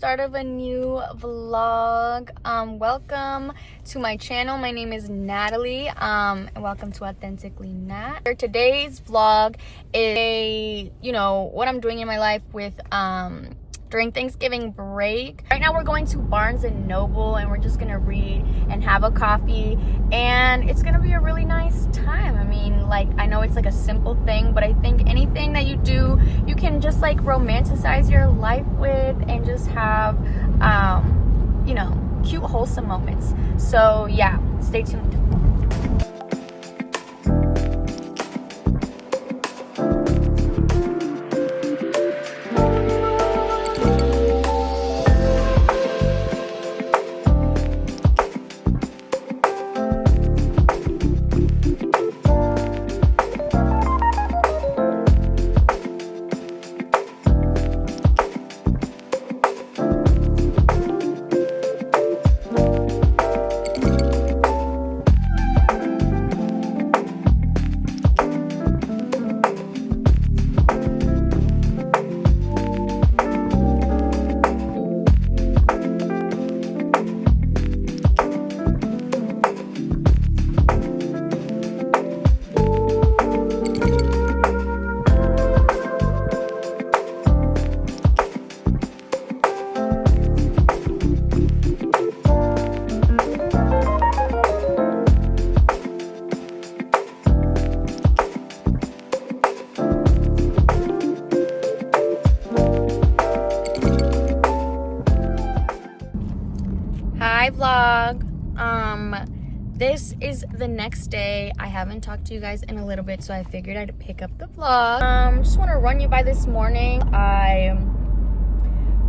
start of a new vlog. Welcome to my channel. My name is Natalie, and welcome to Authentically Nat. Today's vlog is what I'm doing in my life with during Thanksgiving break. Right now we're going to Barnes and Noble and we're just gonna read and have a coffee, and it's gonna be a really nice time. I mean, like, I know it's like a simple thing, but I think anything that you do, you can just like romanticize your life with and just have cute, wholesome moments. So yeah, stay tuned. Hi vlog. This is the next day. I haven't talked to you guys in a little bit, so I figured I'd pick up the vlog. Just want to run you by this morning. I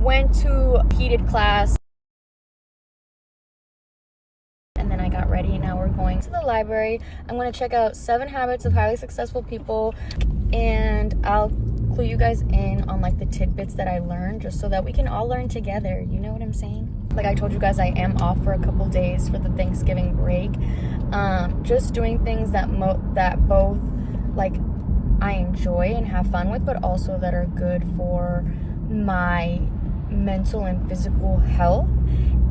went to heated class and then I got ready, and now we're going to the library. I'm going to check out 7 Habits of Highly Successful People, and I'll clue you guys in on like the tidbits that I learned, just so that we can all learn together. You know what I'm saying? Like I told you guys, I am off for a couple days for the Thanksgiving break. Just doing things that both like I enjoy and have fun with, but also that are good for my mental and physical health.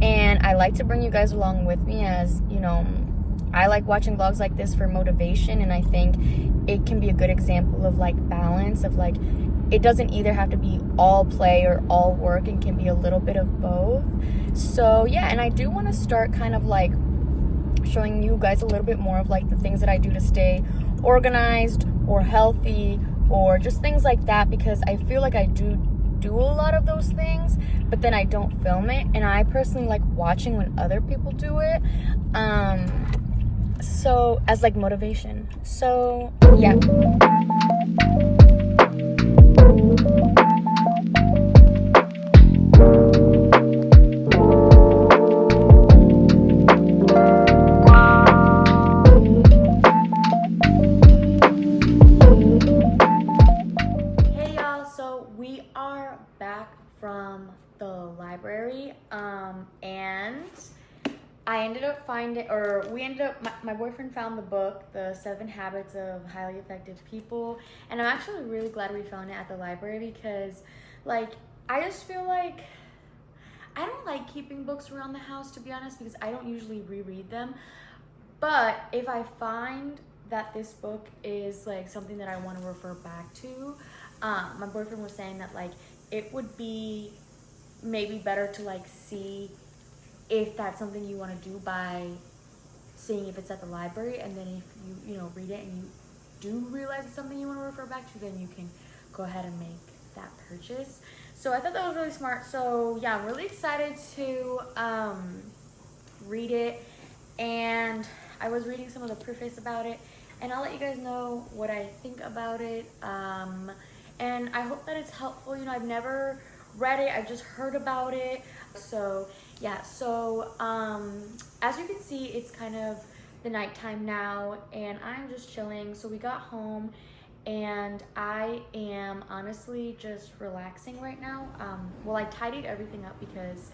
And I like to bring you guys along with me, as you know, I like watching vlogs like this for motivation, and I think it can be a good example of like balance, of like it doesn't either have to be all play or all work, and can be a little bit of both. So yeah, and I do want to start kind of like showing you guys a little bit more of like the things that I do to stay organized or healthy, or just things like that, because I feel like I do a lot of those things, but then I don't film it, and I personally like watching when other people do it, so as like motivation. So yeah. We are back from the library, and I ended up my boyfriend found the book, The 7 Habits of Highly Effective People, and I'm actually really glad we found it at the library, because like I just feel like I don't like keeping books around the house, to be honest, because I don't usually reread them. But if I find that this book is like something that I want to refer back to, my boyfriend was saying that like it would be maybe better to like see if that's something you want to do by seeing if it's at the library, and then if you read it and you do realize it's something you want to refer back to, then you can go ahead and make that purchase. So I thought that was really smart. So yeah, I'm really excited to read it, and I was reading some of the preface about it, and I'll let you guys know what I think about it. And I hope that it's helpful. I've never read it, I've just heard about it. So yeah, so as you can see, it's kind of the nighttime now, and I'm just chilling. So we got home, and I am honestly just relaxing right now. Well, I tidied everything up because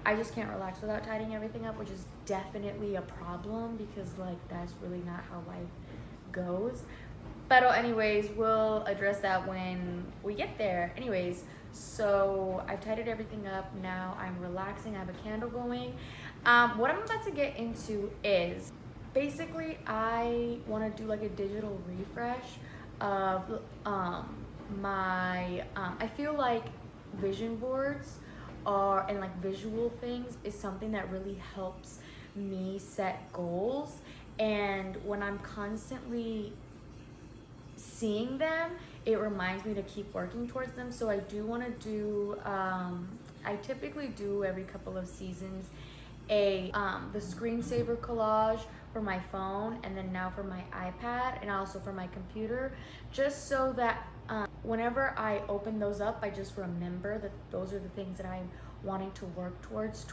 I just can't relax without tidying everything up, which is definitely a problem, because like that's really not how life goes. But anyways, we'll address that when we get there. Anyways, So I've tidied everything up. Now I'm relaxing. I have a candle going. What I'm about to get into is basically I want to do like a digital refresh of I feel like vision boards are and like visual things is something that really helps me set goals, and when I'm constantly seeing them, it reminds me to keep working towards them. So I do want to do I typically do every couple of seasons the screensaver collage for my phone, and then now for my iPad, and also for my computer, just so that whenever I open those up, I just remember that those are the things that I'm wanting to work towards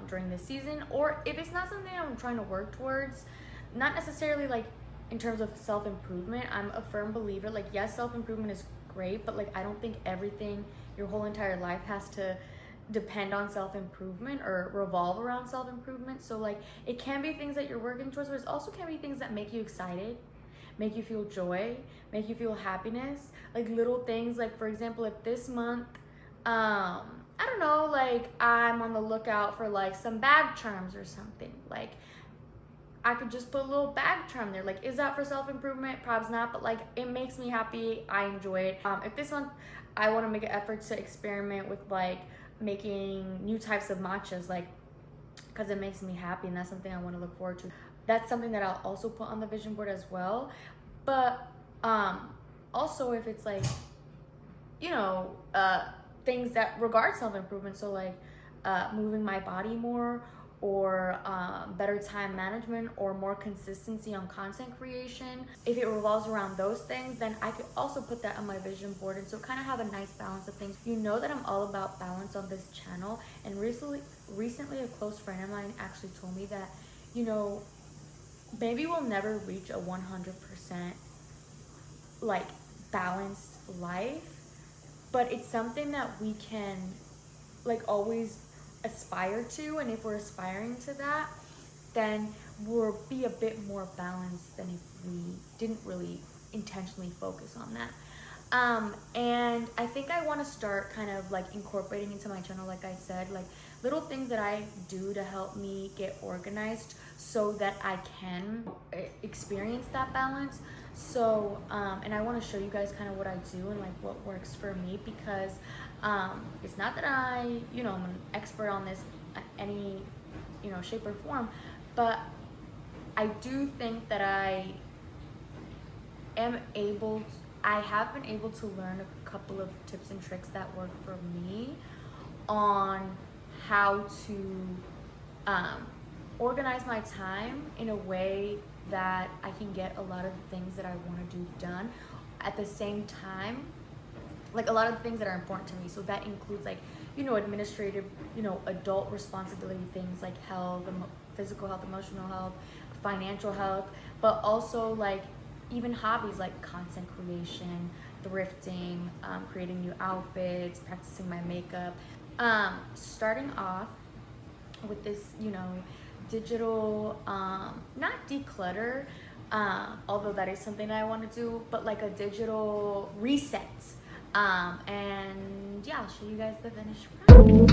during this season. Or if it's not something I'm trying to work towards, not necessarily like in terms of self-improvement, I'm a firm believer, like, yes, self-improvement is great, but like I don't think everything your whole entire life has to depend on self-improvement or revolve around self-improvement. So like it can be things that you're working towards, but it also can be things that make you excited, make you feel joy, make you feel happiness, like little things. Like, for example, if this month I don't know, like I'm on the lookout for like some bag charms or something, like I could just put a little bag charm there. Like, is that for self-improvement? Probably not, but like it makes me happy. I enjoy it. If this month I want to make an effort to experiment with like making new types of matchas, like, because it makes me happy, and that's something I want to look forward to. That's something that I'll also put on the vision board as well. But also if it's like, you know, things that regard self-improvement, so like moving my body more, or better time management, or more consistency on content creation, if it revolves around those things, then I could also put that on my vision board, and so kind of have a nice balance of things. You know that I'm all about balance on this channel, and recently a close friend of mine actually told me that, you know, maybe we'll never reach a 100% like balanced life, but it's something that we can like always aspire to, and if we're aspiring to that, then we'll be a bit more balanced than if we didn't really intentionally focus on that. And I think I want to start kind of like incorporating into my channel, like I said, like little things that I do to help me get organized so that I can experience that balance. So and I want to show you guys kind of what I do and like what works for me, because it's not that I, you know, I'm an expert on this any, you know, shape or form, but I do think that I have been able to learn a couple of tips and tricks that work for me on how to organize my time in a way that I can get a lot of the things that I want to do done at the same time, like a lot of the things that are important to me. So that includes like, you know, administrative, you know, adult responsibility things like health, physical health, emotional health, financial health, but also like even hobbies like content creation, thrifting, creating new outfits, practicing my makeup. Starting off with this, you know, digital, not declutter, although that is something that I want to do, but like a digital reset. And yeah, I'll show you guys the finished product.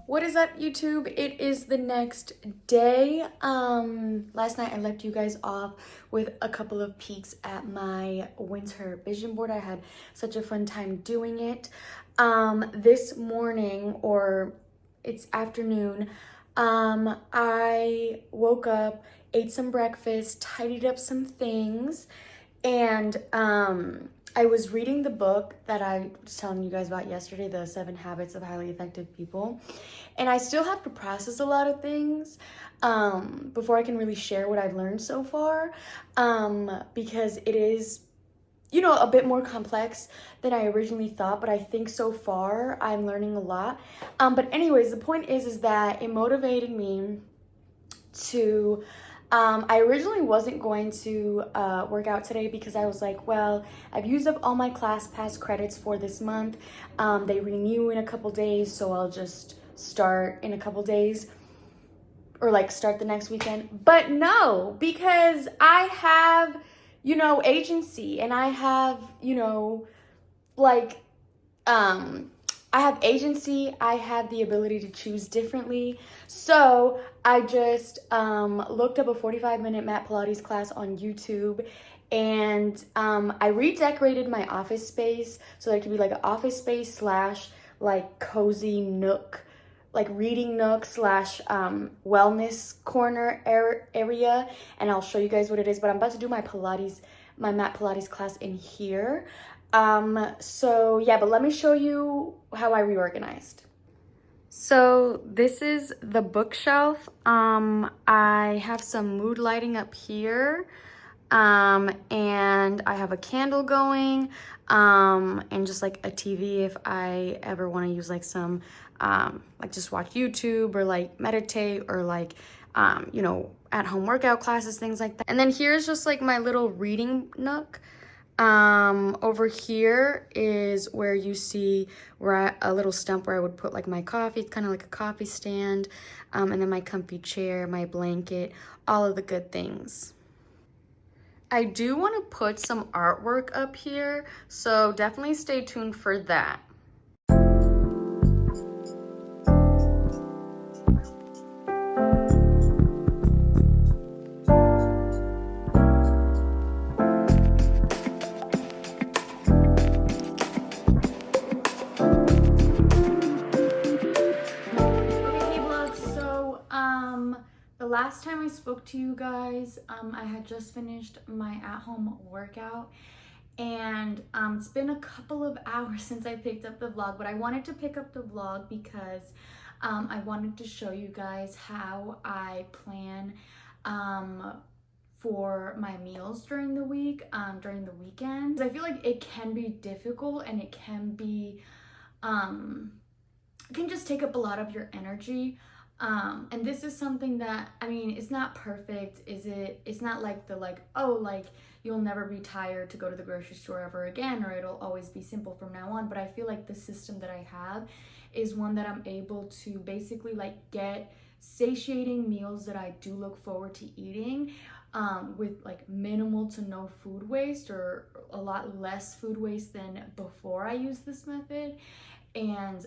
What is up, YouTube? It is the next day. Last night I left you guys off with a couple of peeks at my winter vision board. I had such a fun time doing it. This morning, or it's afternoon, I woke up, ate some breakfast, tidied up some things, and I was reading the book that I was telling you guys about yesterday, The 7 Habits of Highly Effective People. And I still have to process a lot of things before I can really share what I've learned so far, because it is, you know, a bit more complex than I originally thought, but I think so far I'm learning a lot. But anyways, the point is that it motivated me to I originally wasn't going to work out today because I was like, well, I've used up all my ClassPass credits for this month. They renew in a couple days, so I'll just start in a couple days or like start the next weekend. But no, because I have, agency, and I have, like I have agency, I have the ability to choose differently. So I just looked up a 45-minute mat Pilates class on YouTube, and I redecorated my office space so that it could be like an office space slash like cozy nook, like reading nook slash wellness corner area. And I'll show you guys what it is, but I'm about to do my mat Pilates class in here. So yeah, but let me show you how I reorganized. So this is the bookshelf. I have some mood lighting up here. And I have a candle going, and just like a TV if I ever want to use like some, like just watch YouTube or like meditate or like, at home workout classes, things like that. And then here's just like my little reading nook. Over here is where you see a little stump where I would put like my coffee. It's kind of like a coffee stand, and then my comfy chair, my blanket, all of the good things. I do want to put some artwork up here, so definitely stay tuned for that. The last time I spoke to you guys, I had just finished my at-home workout, and it's been a couple of hours since I picked up the vlog, but I wanted to pick up the vlog because I wanted to show you guys how I plan for my meals during the week, during the weekend. I feel like it can be difficult, and it can be, it can just take up a lot of your energy. And this is something that, I mean, it's not perfect, is it? It's not like you'll never be tired to go to the grocery store ever again, or it'll always be simple from now on. But I feel like the system that I have is one that I'm able to basically like get satiating meals that I do look forward to eating, with like minimal to no food waste, or a lot less food waste than before I used this method. And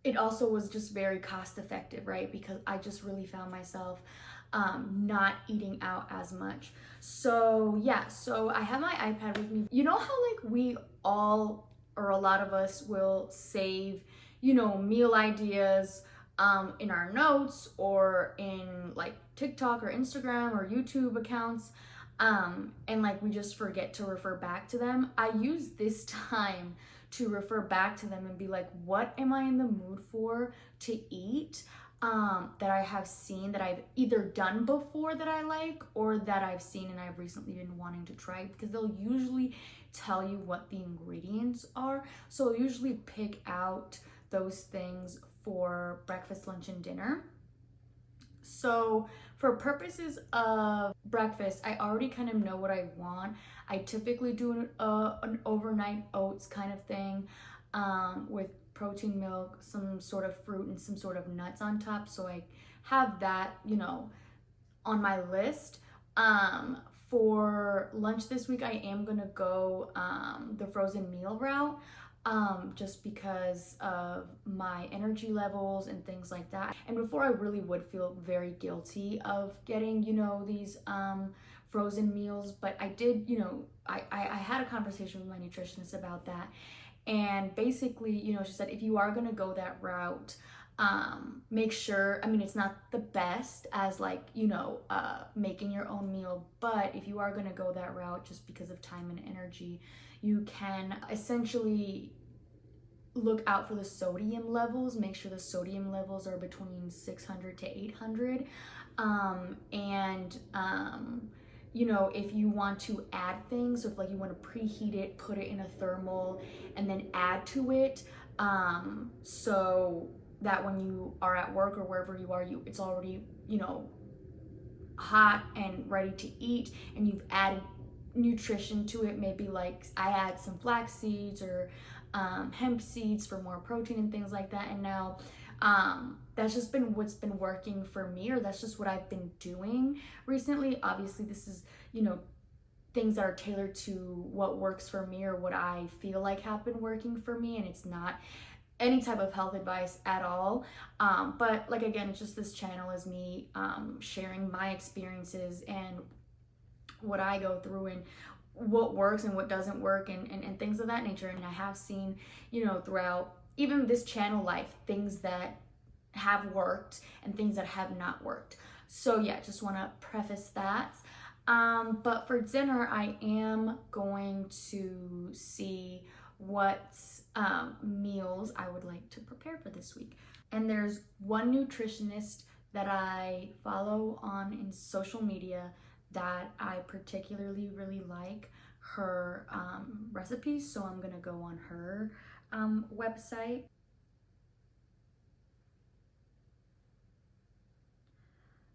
it also was just very cost effective, right? Because I just really found myself not eating out as much. So yeah, so I have my iPad with me. You know how like we all, or a lot of us, will save, meal ideas in our notes or in like TikTok or Instagram or YouTube accounts, and like we just forget to refer back to them. I use this time to refer back to them and be like, what am I in the mood for to eat, that I have seen, that I've either done before that I like, or that I've seen and I've recently been wanting to try, because they'll usually tell you what the ingredients are. So I'll usually pick out those things for breakfast, lunch, and dinner. So for purposes of breakfast, I already kind of know what I want. I typically do an overnight oats kind of thing, with protein milk, some sort of fruit, and some sort of nuts on top. So I have that, on my list. For lunch this week, I am gonna go the frozen meal route, just because of my energy levels and things like that. And before, I really would feel very guilty of getting, these frozen meals, but I did, I had a conversation with my nutritionist about that. And basically, she said, if you are gonna go that route, make sure, I mean, it's not the best as like, making your own meal, but if you are gonna go that route, just because of time and energy, you can essentially look out for the sodium levels. Make sure the sodium levels are between 600 to 800. If you want to add things, so if like you want to preheat it, put it in a thermal, and then add to it, so that when you are at work or wherever you are, it's already, hot and ready to eat, and you've added nutrition to it. Maybe like I add some flax seeds or hemp seeds for more protein and things like that. And now that's just been what's been working for me, or that's just what I've been doing recently. Obviously, this is, you know, things that are tailored to what works for me or what I feel like have been working for me, and it's not any type of health advice at all. But like, again, it's just, this channel is me sharing my experiences and what I go through and what works and what doesn't work, and things of that nature. And I have seen, you know, throughout even this channel life, things that have worked and things that have not worked. So yeah, just want to preface that. But for dinner, I am going to see what meals I would like to prepare for this week. And there's one nutritionist that I follow on in social media that I particularly really like her recipes. So I'm gonna go on her website.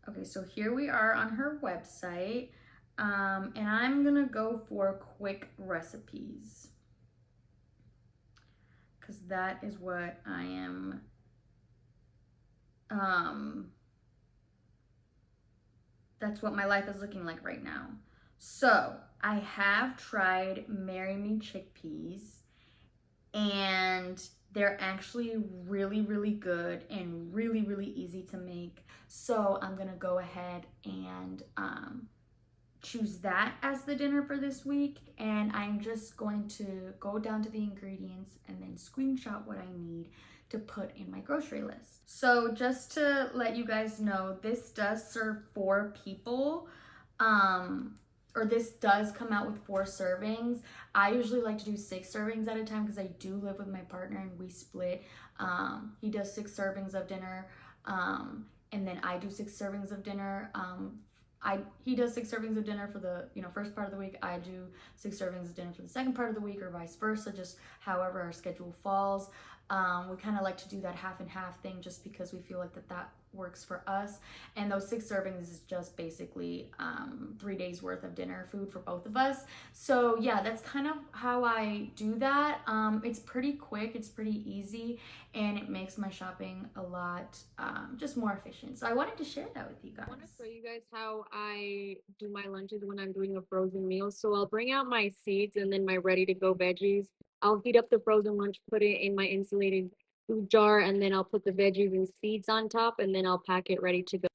Okay, so here we are on her website, and I'm gonna go for quick recipes because that is what I am that's what my life is looking like right now. So I have tried Marry Me chickpeas, and they're actually really, really good and really, really easy to make. So I'm gonna go ahead and choose that as the dinner for this week. And I'm just going to go down to the ingredients and then screenshot what I need to put in my grocery list. So just to let you guys know, this does serve 4 people. Or this does come out with 4 servings. I usually like to do 6 servings at a time because I do live with my partner and we split. He does 6 servings of dinner, and then I do 6 servings of dinner. He does 6 servings of dinner for the, you know, first part of the week. I do 6 servings of dinner for the second part of the week, or vice versa, just however our schedule falls. We kind of like to do that half and half thing just because we feel like that works for us. And those 6 servings is just basically 3 days worth of dinner food for both of us. So yeah, that's kind of how I do that. It's pretty quick, it's pretty easy, and it makes my shopping a lot just more efficient. So I wanted to share that with you guys. I want to show you guys how I do my lunches when I'm doing a frozen meal. So I'll bring out my seeds and then my ready to go veggies. I'll heat up the frozen lunch, put it in my insulated food jar, and then I'll put the veggies and seeds on top, and then I'll pack it ready to go.